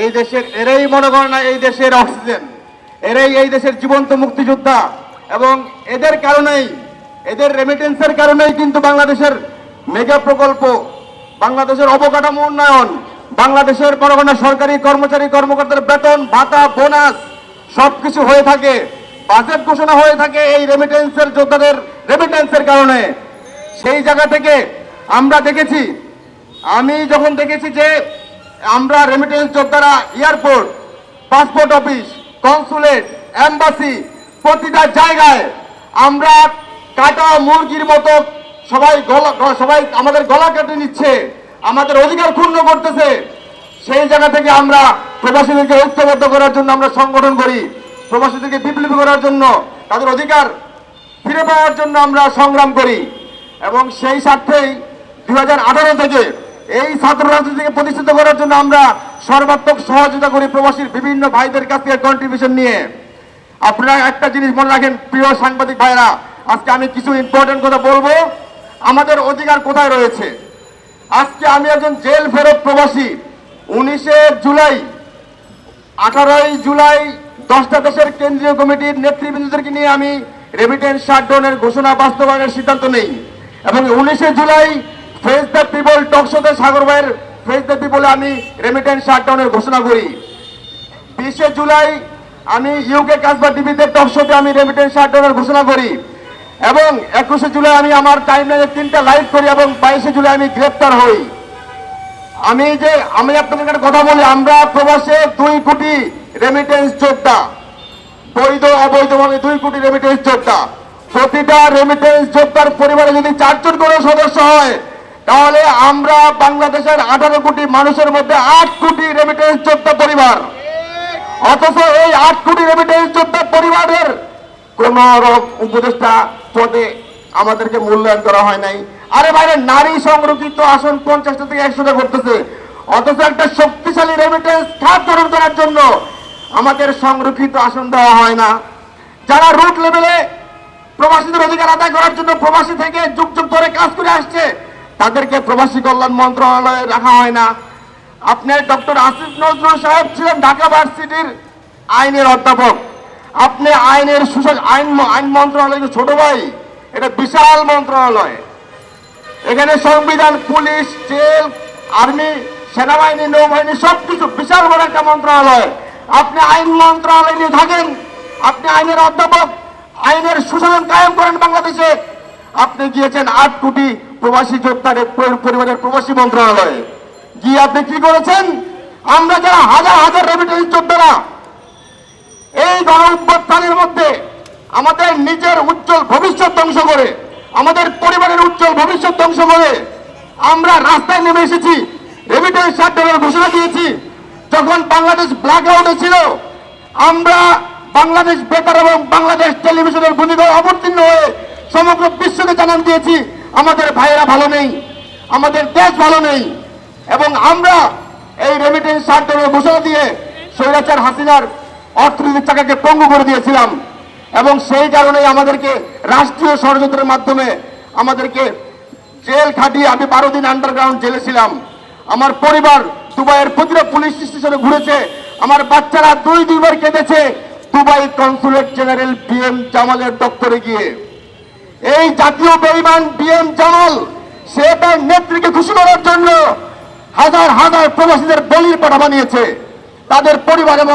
এই দেশের এরাই মনে করে না এই দেশের অক্সিজেন, এরাই এই দেশের জীবন্ত মুক্তিযোদ্ধা। এবং এদের কারণেই, এদের রেমিটেন্সের কারণেই কিন্তু বাংলাদেশের মেগা প্রকল্প, বাংলাদেশের অবকাঠামো উন্নয়ন, বাংলাদেশের বড় বড় সরকারি কর্মচারী কর্মকর্তার বেতন ভাতা বোনাস সবকিছু হয়ে থাকে, বাজেট ঘোষণা হয়ে থাকে এই রেমিটেন্সের যোদ্ধাদের রেমিটেন্সের কারণে। সেই জায়গা থেকে আমরা দেখেছি, আমি যখন দেখেছি যে আমরা রেমিটেন্স যোদ্ধারা airport, passport office, consulate, embassy প্রতিটা জায়গায় আমরা কাটা মুরগির মতো সবাই আমাদের গলা কেটে নিচ্ছে, আমাদের অধিকার ক্ষুণ্ণ করতেছে। সেই জায়গা থেকে আমরা প্রবাসীদেরকে ঐক্যবদ্ধ করার জন্য আমরা সংগঠন করি, প্রবাসীদেরকে বিপ্লবী করার জন্য, তাদের অধিকার ফিরে পাওয়ার জন্য আমরা সংগ্রাম করি। এবং সেই স্বার্থেই 2018 থেকে এই ছাত্র রাজনীতিকে প্রতিষ্ঠিত করার জন্য আমরা সর্বাত্মক সহযোগিতা করি প্রবাসীর বিভিন্ন ভাইদের কাছ থেকে কন্ট্রিবিউশন নিয়ে। আপনারা একটা জিনিস মনে রাখেন প্রিয় সাংবাদিক ভাইরা, আজকে আমি কিছু ইম্পর্টেন্ট কথা বলবো। আমাদের অধিকার কোথায় রয়েছে? আজকে আমি একজন জেল ফেরত প্রবাসী। 19 জুলাই 18 জুলাই 10টা দেশের কেন্দ্রীয় কমিটির নেতৃবৃন্দদেরকে নিয়ে আমি রেমিটেন্স শাটডাউনের ঘোষণা বাস্তবায়নের সিদ্ধান্ত নেই। এবং 19 জুলাই ফেস দ্য পিপল টকশোতে সাগর ভাইয়ের ফেস দ্য পিপলে আমি রেমিটেন্স শাটডাউনের ঘোষণা করি। 20 জুলাই আমি ইউকে কাসবা টিভিতে টকশোতে আমি রেমিটেন্স শাটডাউনের ঘোষণা করি। এবং 21 জুলাই আমি আমার টাইমলাইনে 3টা লাইভ করি এবং 22 জুলাই আমি গ্রেপ্তার হই। আমি আপনাদের কাছে কথা বলি, আমরা প্রবাসে 2 কোটি রেমিটেন্স যোদ্ধা, বৈধ অবৈধভাবে 2 কোটি রেমিটেন্স যোদ্ধা। প্রতিটা রেমিটেন্স যোদ্ধার পরিবারে যদি 4 জন করে সদস্য হয়, তাহলে আমরা বাংলাদেশের 18 কোটি মানুষের মধ্যে 8 কোটি রেমিটেন্স যোদ্ধা পরিবার। অথচ এই 8 কোটি রেমিটেন্স যোদ্ধা পরিবারের কোন উপদেষ্টা পদে আমাদেরকে মূল্যায়ন করা হয় নাই। আরে বাইরে নারী সংরক্ষিত আসন 50টা থেকে 100টা করতেছে, অথচ একটা শক্তিশালী রেমিটেন্স খাত গঠন করার জন্য আমাদের সংরক্ষিত আসন দেওয়া হয় না। যারা রুট লেভেলে প্রবাসীদের অধিকার আদায় করার জন্য প্রবাসী থেকে যুগ যুগ ধরে কাজ করে আসছে, তাদেরকে প্রবাসী কল্যাণ মন্ত্রণালয়ে রাখা হয় না। আপনার ডক্টর আসিফ নজরুল সাহেব ছিলেন ঢাকা ভার্সিটির আইনের অধ্যাপক। আপনি আইন মন্ত্রণালয় ছোট ভাই, এটা বিশাল মন্ত্রণালয়। এখানে সংবিধান, পুলিশ, জেল, আর্মি, সেনাবাহিনী, নৌবাহিনী সবকিছু বিশাল বড় একটা মন্ত্রণালয়। আপনি আইন মন্ত্রণালয় নিয়ে থাকেন, আপনি আইনের অধ্যাপক, আইনের সুশাসন কায়েম করেন বাংলাদেশে। আপনি গিয়েছেন 8 কোটি প্রবাসী যোদ্ধার পরিবারের প্রবাসী মন্ত্রণালয়ে গিয়ে আপনি কি করেছেন? আমরা যারা হাজার হাজার রেমিটেন্স যোদ্ধারা এই গণ অভ্যুত্থানের মধ্যে আমাদের নিজের উজ্জ্বল ভবিষ্যৎ ধ্বংস করে, আমাদের পরিবারের উজ্জ্বল ভবিষ্যৎ ধ্বংস করে আমরা রাস্তায় নেমে এসেছি, রেমিটেন্স শাটডাউনের ঘোষণা দিয়েছি। যখন বাংলাদেশ ব্ল্যাক আউটে ছিল, আমরা বাংলাদেশ বেতার এবং বাংলাদেশ টেলিভিশনের ভূমিকায় অবতীর্ণ হয়ে সমগ্র বিশ্বকে জানান দিয়েছি আমাদের ভাইয়েরা ভালো নেই, আমাদের দেশ ভালো নেই। এবং আমরা এই রেমিটেন্স শাটডাউনের ঘোষণা দিয়ে স্বৈরাচার হাসিনার অর্থনৈতিক চাকাকে পঙ্গু করে দিয়েছিলাম। এবং সেই কারণেই আমাদেরকে রাষ্ট্রীয় ষড়যন্ত্রের মাধ্যমে আমাদেরকে জেল খাটিয়ে আমি 12 দিন আন্ডারগ্রাউন্ড জেলে ছিলাম। আমার পরিবার দুবাইয়ের প্রতিটা পুলিশ স্টেশনে ঘুরেছে, আমার বাচ্চারা 2 বার কেঁদেছে দুবাই কনসুলেট জেনারেল বিএম জামালের দপ্তরে গিয়ে। এই জাতীয় বেঈমান বিএম জামাল সে তার নেত্রীকে খুশি করার জন্য হাজার হাজার প্রবাসীদের বলির পাঠা বানিয়েছে, তাদের পরিবারের